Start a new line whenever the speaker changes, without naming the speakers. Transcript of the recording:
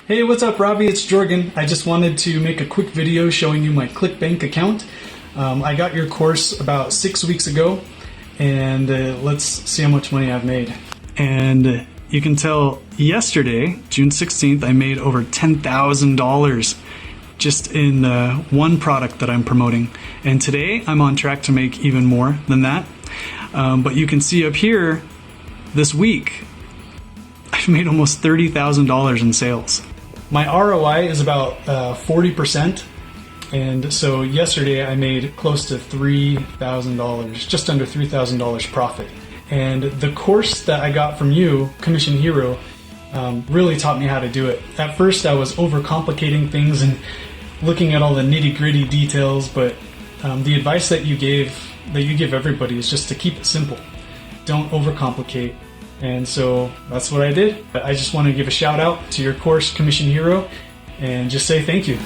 Hey, what's up, Robbie? It's Jorgen. I just wanted to make a quick video showing you my ClickBank account. I got your course about 6 weeks ago, and let's see how much money I've made. And you can tell yesterday, June 16th, I made over $10,000 just in one product that I'm promoting. And today, I'm on track to make even more than that. But you can see up here, this week, I've made almost $30,000 in sales. My ROI is about 40%, and so yesterday I made close to $3,000, just under $3,000 profit. And the course that I got from you, Commission Hero, really taught me how to do it. At first I was overcomplicating things and looking at all the nitty-gritty details, but the advice that you give everybody is just to keep it simple. Don't overcomplicate. And so that's what I did. I just want to give a shout out to your course, Commission Hero, and just say thank you.